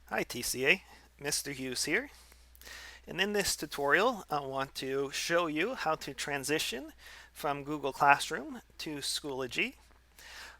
Hi TCA, Mr. Hughes here. And in this tutorial, I want to show you how to transition from Google Classroom to Schoology.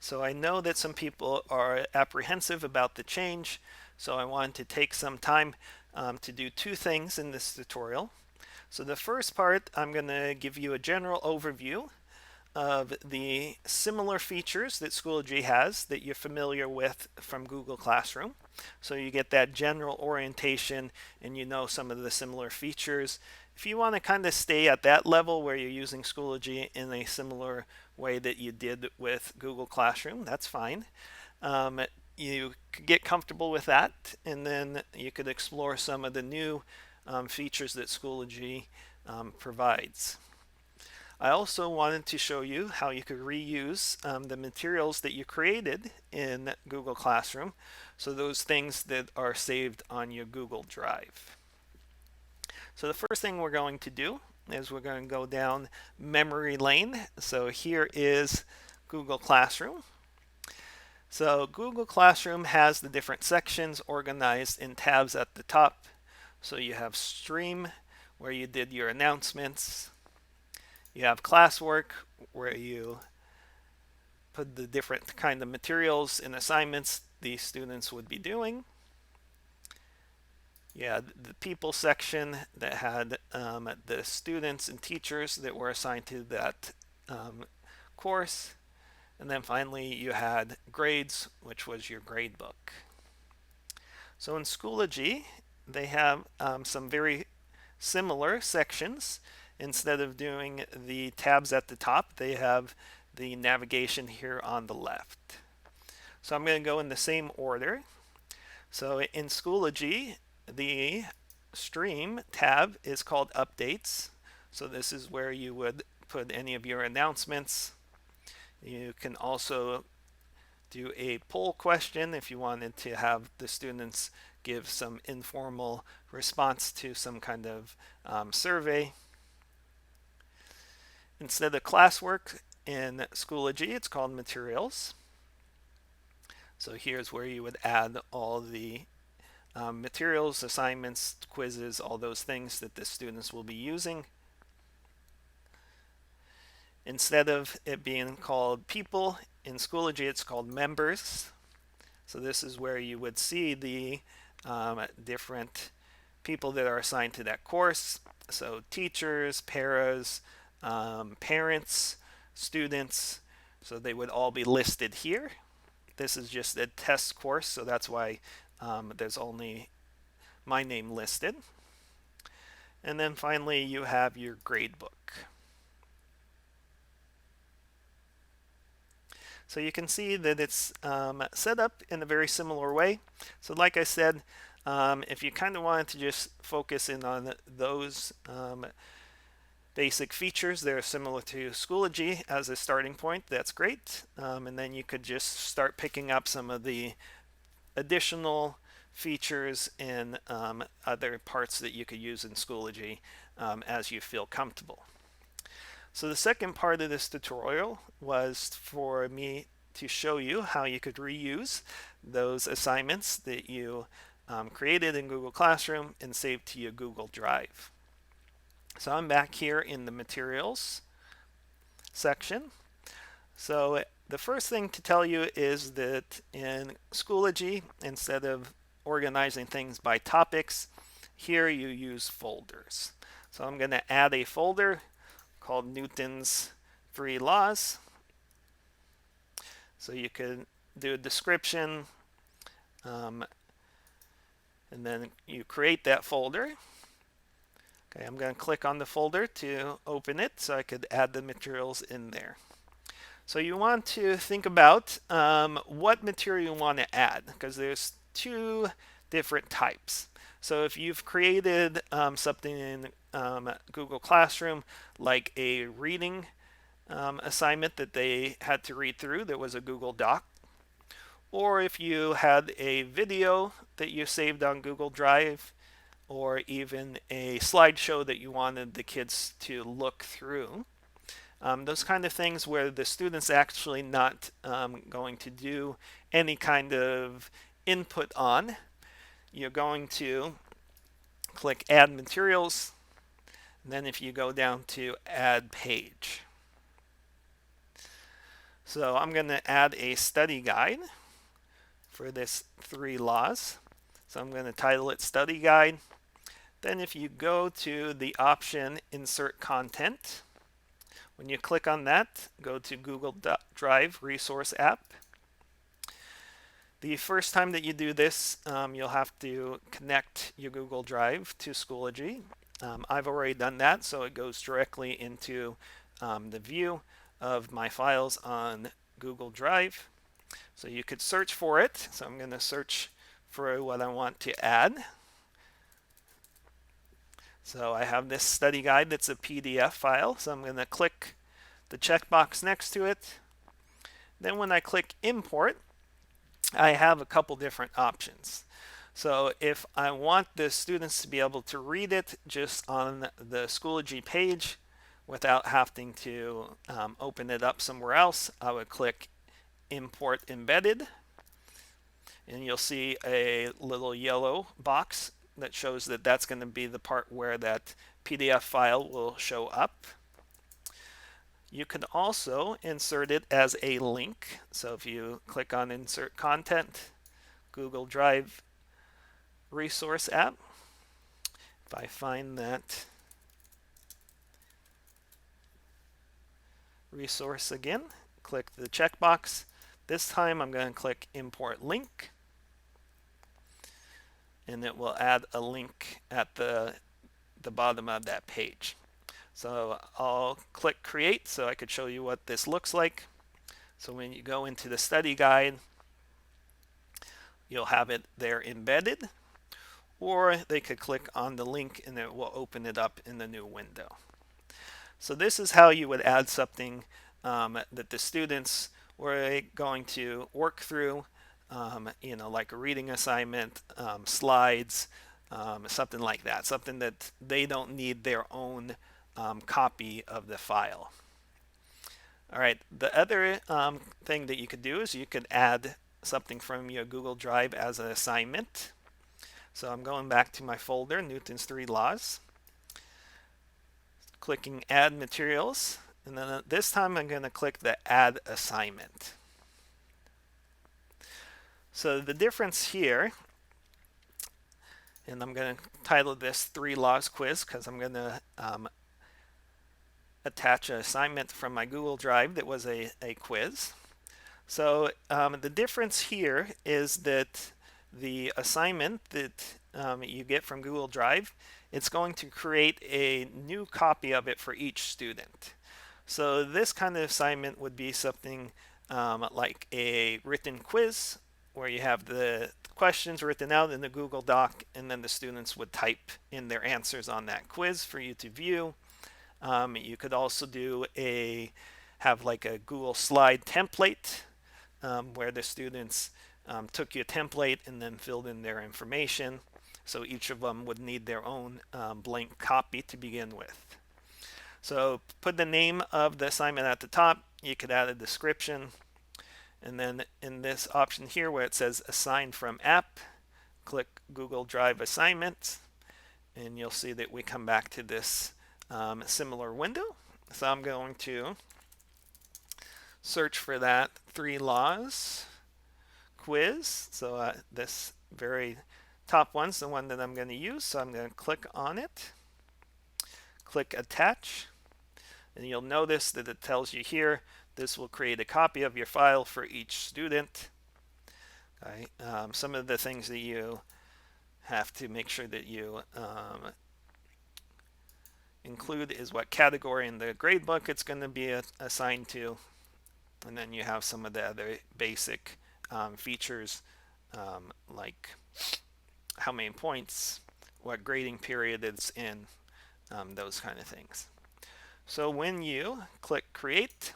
So I know that some people are apprehensive about the change, so I want to take some time to do two things in this tutorial. So the first part, I'm going to give you a general overview of the similar features that Schoology has that you're familiar with from Google Classroom. So you get that general orientation and you know some of the similar features. If you want to kind of stay at that level where you're using Schoology in a similar way that you did with Google Classroom, that's fine. Um, you could get comfortable with that, and then you could explore some of the new features that Schoology provides. I also wanted to show you how you could reuse the materials that you created in Google Classroom. So those things that are saved on your Google Drive. So the first thing we're going to do is we're going to go down memory lane. So here is Google Classroom. So Google Classroom has the different sections organized in tabs at the top. So you have Stream, where you did your announcements. You have classwork, where you put the different kind of materials and assignments the students would be doing. Yeah, the people section that had the students and teachers that were assigned to that course. And then finally you had grades, which was your grade book. So in Schoology, they have some very similar sections. Instead of doing the tabs at the top, they have the navigation here on the left. So I'm going to go in the same order. So in Schoology, the Stream tab is called Updates. So this is where you would put any of your announcements. You can also do a poll question if you wanted to have the students give some informal response to some kind of survey. Instead of classwork in Schoology, it's called materials. So here's where you would add all the materials, assignments, quizzes, all those things that the students will be using. Instead of it being called people, in Schoology it's called members. So this is where you would see the different people that are assigned to that course. So teachers, paras, parents, students. So they would all be listed here. This is just a test course, so that's why there's only my name listed. And then finally you have your gradebook. So you can see that it's set up in a very similar way. So like I said, if you kind of wanted to just focus in on those basic features that are similar to Schoology as a starting point, that's great. And then you could just start picking up some of the additional features in other parts that you could use in Schoology as you feel comfortable. So the second part of this tutorial was for me to show you how you could reuse those assignments that you created in Google Classroom and save to your Google Drive. So I'm back here in the materials section. So the first thing to tell you is that in Schoology, instead of organizing things by topics, here you use folders. So I'm going to add a folder called Newton's 3 Laws. So you could do a description, and then you create that folder. Okay, I'm going to click on the folder to open it so I could add the materials in there. So you want to think about what material you want to add, because there's two different types. So if you've created something in Google Classroom, like a reading assignment that they had to read through that was a Google Doc, or if you had a video that you saved on Google Drive, or even a slideshow that you wanted the kids to look through. Those kind of things where the student's actually not going to do any kind of input on. you're going to click Add Materials. And then if you go down to Add Page. So I'm going to add a study guide for this 3 laws. So I'm going to title it Study Guide. Then if you go to the option Insert Content, when you click on that, go to Google Drive Resource App. The first time that you do this, you'll have to connect your Google Drive to Schoology. I've already done that, so it goes directly into the view of my files on Google Drive. So you could search for it. So I'm going to search for what I want to add. So I have this study guide that's a PDF file. So I'm going to click the checkbox next to it. Then when I click Import, I have a couple different options. So if I want the students to be able to read it just on the Schoology page without having to open it up somewhere else, I would click Import Embedded. And you'll see a little yellow box that shows that that's going to be the part where that PDF file will show up. You can also insert it as a link. So if you click on Insert Content, Google Drive Resource App, if I find that resource again, click the checkbox. This time I'm going to click Import Link, and it will add a link at the bottom of that page. So I'll click Create so I could show you what this looks like. So when you go into the study guide, you'll have it there embedded, or they could click on the link and it will open it up in the new window. So this is how you would add something that the students were going to work through, like a reading assignment, slides, something like that, something that they don't need their own copy of the file. All right, the other thing that you could do is you could add something from your Google Drive as an assignment. So I'm going back to my folder, Newton's 3 Laws, clicking Add Materials, and then this time I'm going to click the Add Assignment. So the difference here, and I'm going to title this 3 Laws Quiz because I'm going to attach an assignment from my Google Drive that was a quiz. So the difference here is that the assignment that you get from Google Drive, it's going to create a new copy of it for each student. So this kind of assignment would be something like a written quiz where you have the questions written out in the Google Doc, and then the students would type in their answers on that quiz for you to view. You could also have like a Google slide template where the students took your template and then filled in their information. So each of them would need their own blank copy to begin with. So put the name of the assignment at the top. You could add a description. And then in this option here where it says Assign from App, click Google Drive Assignment. And you'll see that we come back to this similar window. So I'm going to search for that 3 Laws quiz. So this very top one's the one that I'm going to use. So I'm going to click on it, click Attach, and you'll notice that it tells you here this will create a copy of your file for each student. Okay. Some of the things that you have to make sure that you include is what category in the gradebook it's going to be assigned to, and then you have some of the other basic features like how many points, what grading period it's in, those kind of things. So when you click Create,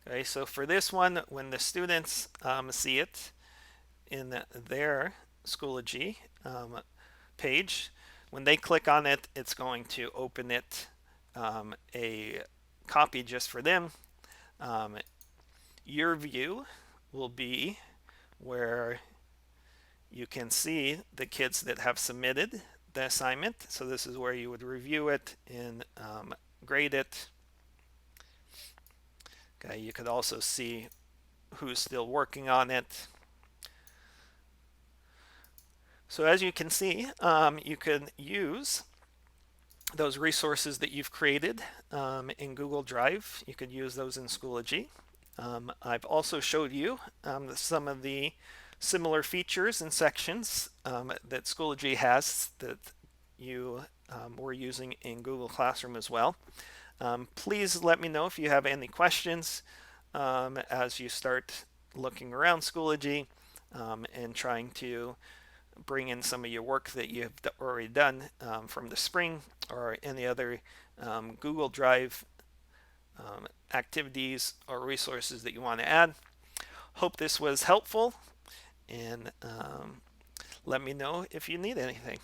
okay, so for this one, when the students see it in their Schoology page, when they click on it, it's going to open it a copy just for them. Your view will be where You can see the kids that have submitted the assignment. So this is where you would review it and grade it. Okay, you could also see who's still working on it. So as you can see, you can use those resources that you've created in Google Drive. You could use those in Schoology. I've also showed you some of the similar features and sections that Schoology has that you were using in Google Classroom as well. Please let me know if you have any questions as you start looking around Schoology and trying to bring in some of your work that you've already done from the spring or any other Google Drive activities or resources that you want to add. Hope this was helpful, and let me know if you need anything.